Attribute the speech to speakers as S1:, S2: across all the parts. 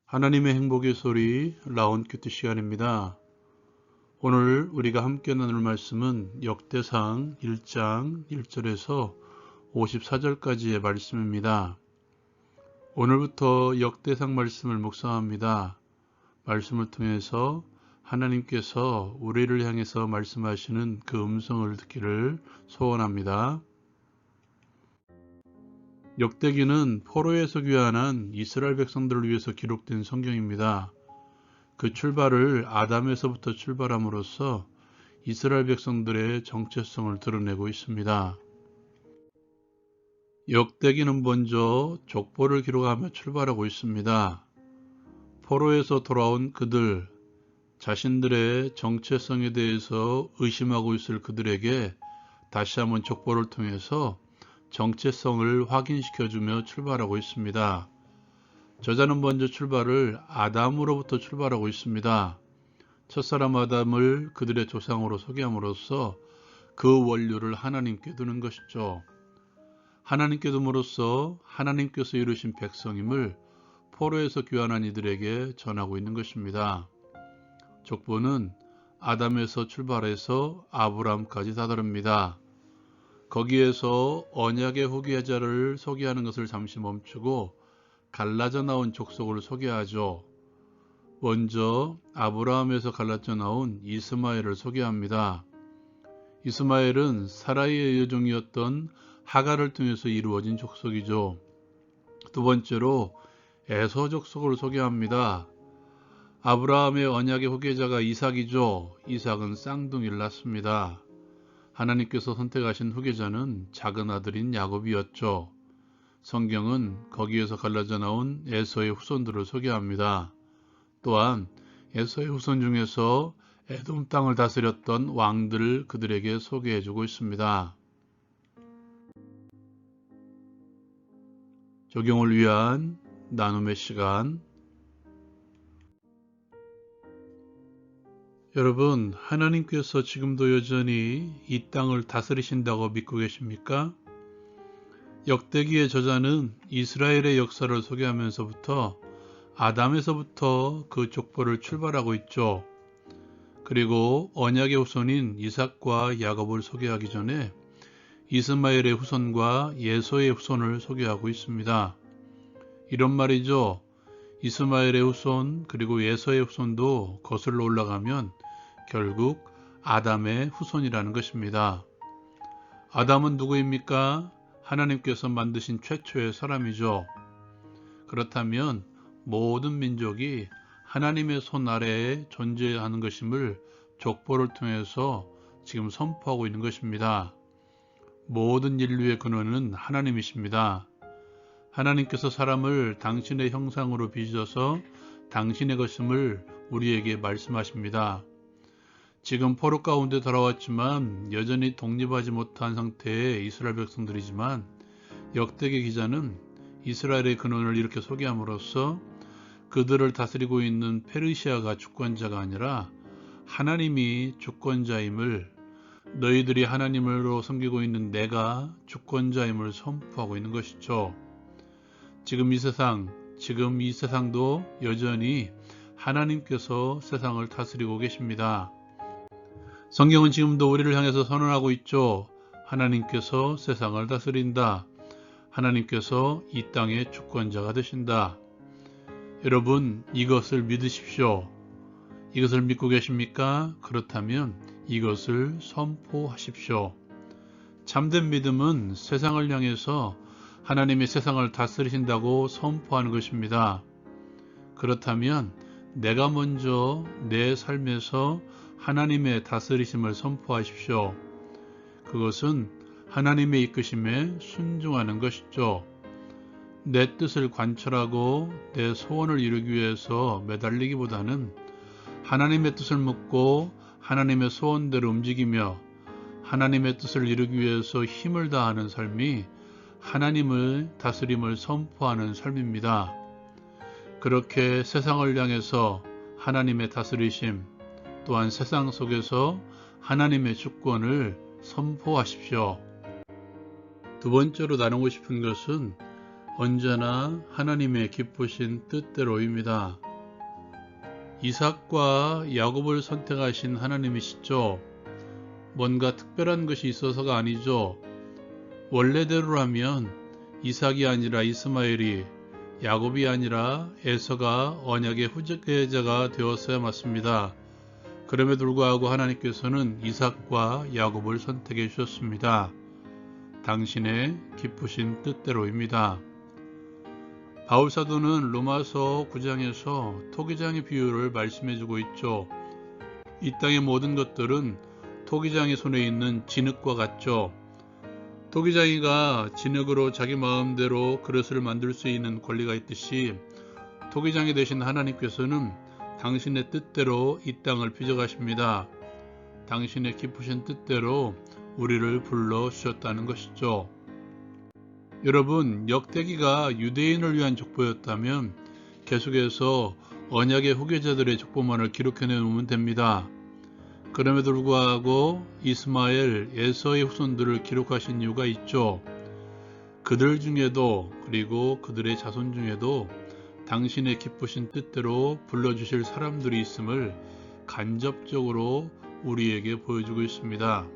S1: 하나님의 행복의 소리 라온큐티 시간입니다. 오늘 우리가 함께 나눌 말씀은 역대상 1장 1절에서 54절까지의 말씀입니다. 오늘부터 역대상 말씀을 묵상합니다. 말씀을 통해서 하나님께서 우리를 향해서 말씀하시는 그 음성을 듣기를 소원합니다. 역대기는 포로에서 귀환한 이스라엘 백성들을 위해서 기록된 성경입니다. 그 출발을 아담에서부터 출발함으로써 이스라엘 백성들의 정체성을 드러내고 있습니다. 역대기는 먼저 족보를 기록하며 출발하고 있습니다. 포로에서 돌아온 그들, 자신들의 정체성에 대해서 의심하고 있을 그들에게 다시 한번 족보를 통해서 정체성을 확인시켜주며 출발하고 있습니다. 저자는 먼저 출발을 아담으로부터 출발하고 있습니다. 첫사람 아담을 그들의 조상으로 소개함으로써 그 원료를 하나님께 두는 것이죠. 하나님께 둠으로써 하나님께서 이루신 백성임을 포로에서 귀환한 이들에게 전하고 있는 것입니다. 족보는 아담에서 출발해서 아브라함까지 다다릅니다. 거기에서 언약의 후계자를 소개하는 것을 잠시 멈추고 갈라져 나온 족속을 소개하죠. 먼저 아브라함에서 갈라져 나온 이스마엘을 소개합니다. 이스마엘은 사라이의 여종이었던 하갈을 통해서 이루어진 족속이죠. 두 번째로 에서 족속을 소개합니다. 아브라함의 언약의 후계자가 이삭이죠. 이삭은 쌍둥이를 낳습니다. 하나님께서 선택하신 후계자는 작은 아들인 야곱이었죠. 성경은 거기에서 갈라져 나온 에서의 후손들을 소개합니다. 또한 에서의 후손 중에서 에돔 땅을 다스렸던 왕들을 그들에게 소개해주고 있습니다. 적용을 위한 나눔의 시간. 여러분, 하나님께서 지금도 여전히 이 땅을 다스리신다고 믿고 계십니까? 역대기의 저자는 이스라엘의 역사를 소개하면서부터 아담에서부터 그 족보를 출발하고 있죠. 그리고 언약의 후손인 이삭과 야곱을 소개하기 전에 이스마엘의 후손과 예소의 후손을 소개하고 있습니다. 이런 말이죠. 이스마엘의 후손 그리고 예소의 후손도 거슬러 올라가면 결국 아담의 후손이라는 것입니다. 아담은 누구입니까? 하나님께서 만드신 최초의 사람이죠. 그렇다면 모든 민족이 하나님의 손 아래에 존재하는 것임을 족보를 통해서 지금 선포하고 있는 것입니다. 모든 인류의 근원은 하나님이십니다. 하나님께서 사람을 당신의 형상으로 빚어서 당신의 것임을 우리에게 말씀하십니다. 지금 포로 가운데 돌아왔지만 여전히 독립하지 못한 상태의 이스라엘 백성들이지만 역대기 기자는 이스라엘의 근원을 이렇게 소개함으로써 그들을 다스리고 있는 페르시아가 주권자가 아니라 하나님이 주권자임을, 너희들이 하나님으로 섬기고 있는 내가 주권자임을 선포하고 있는 것이죠. 지금 이 세상도 여전히 하나님께서 세상을 다스리고 계십니다. 성경은 지금도 우리를 향해서 선언하고 있죠. 하나님께서 세상을 다스린다. 하나님께서 이 땅의 주권자가 되신다. 여러분, 이것을 믿으십시오. 이것을 믿고 계십니까? 그렇다면 이것을 선포하십시오. 참된 믿음은 세상을 향해서 하나님이 세상을 다스리신다고 선포하는 것입니다. 그렇다면 내가 먼저 내 삶에서 하나님의 다스리심을 선포하십시오. 그것은 하나님의 이끄심에 순종하는 것이죠. 내 뜻을 관철하고 내 소원을 이루기 위해서 매달리기보다는 하나님의 뜻을 묻고 하나님의 소원대로 움직이며 하나님의 뜻을 이루기 위해서 힘을 다하는 삶이 하나님을 다스림을 선포하는 삶입니다. 그렇게 세상을 향해서 하나님의 다스리심, 또한 세상 속에서 하나님의 주권을 선포하십시오. 두 번째로 나누고 싶은 것은 언제나 하나님의 기쁘신 뜻대로입니다. 이삭과 야곱을 선택하신 하나님이시죠. 뭔가 특별한 것이 있어서가 아니죠. 원래대로라면 이삭이 아니라 이스마엘이, 야곱이 아니라 에서가 언약의 후계자가 되었어야 맞습니다. 그럼에도 불구하고 하나님께서는 이삭과 야곱을 선택해 주셨습니다. 당신의 기쁘신 뜻대로입니다. 바울사도는 로마서 9장에서 토기장의 비유를 말씀해주고 있죠. 이 땅의 모든 것들은 토기장의 손에 있는 진흙과 같죠. 토기장이가 진흙으로 자기 마음대로 그릇을 만들 수 있는 권리가 있듯이 토기장이 되신 하나님께서는 당신의 뜻대로 이 땅을 빚어가십니다. 당신의 기쁘신 뜻대로 우리를 불러주셨다는 것이죠. 여러분, 역대기가 유대인을 위한 족보였다면 계속해서 언약의 후계자들의 족보만을 기록해 놓으면 됩니다. 그럼에도 불구하고 이스마엘, 에서의 후손들을 기록하신 이유가 있죠. 그들 중에도, 그리고 그들의 자손 중에도 당신의 기쁘신 뜻대로 불러주실 사람들이 있음을 간접적으로 우리에게 보여주고 있습니다.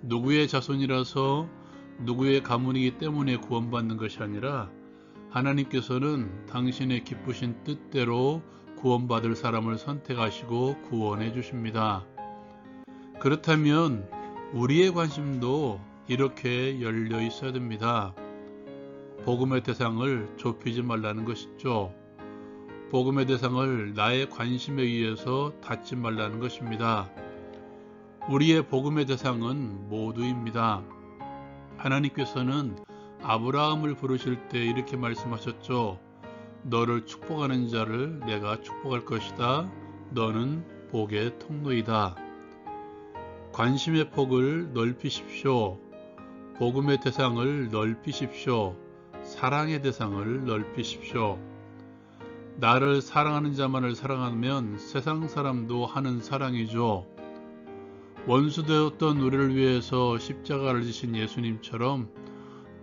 S1: 누구의 자손이라서 누구의 가문이기 때문에 구원받는 것이 아니라 하나님께서는 당신의 기쁘신 뜻대로 구원받을 사람을 선택하시고 구원해 주십니다. 그렇다면 우리의 관심도 이렇게 열려 있어야 됩니다. 복음의 대상을 좁히지 말라는 것이죠. 복음의 대상을 나의 관심에 의해서 닫지 말라는 것입니다. 우리의 복음의 대상은 모두입니다. 하나님께서는 아브라함을 부르실 때 이렇게 말씀하셨죠. 너를 축복하는 자를 내가 축복할 것이다. 너는 복의 통로이다. 관심의 폭을 넓히십시오. 복음의 대상을 넓히십시오. 사랑의 대상을 넓히십시오. 나를 사랑하는 자만을 사랑하면 세상 사람도 하는 사랑이죠. 원수되었던 우리를 위해서 십자가를 지신 예수님처럼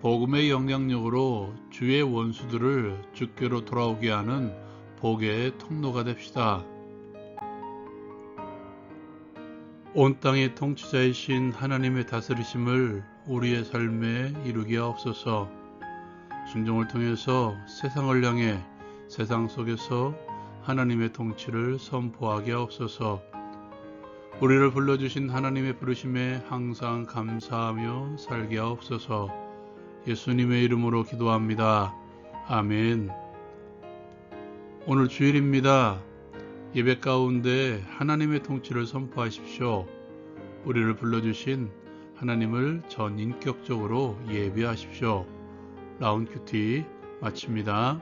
S1: 복음의 영향력으로 주의 원수들을 주께로 돌아오게 하는 복의 통로가 됩시다. 온 땅의 통치자이신 하나님의 다스리심을 우리의 삶에 이루게 하옵소서. 순종을 통해서 세상을 향해 세상 속에서 하나님의 통치를 선포하게 하옵소서. 우리를 불러주신 하나님의 부르심에 항상 감사하며 살게 하옵소서. 예수님의 이름으로 기도합니다. 아멘. 오늘 주일입니다. 예배 가운데 하나님의 통치를 선포하십시오. 우리를 불러주신 하나님을 전인격적으로 예배하십시오. 라운큐티 마칩니다.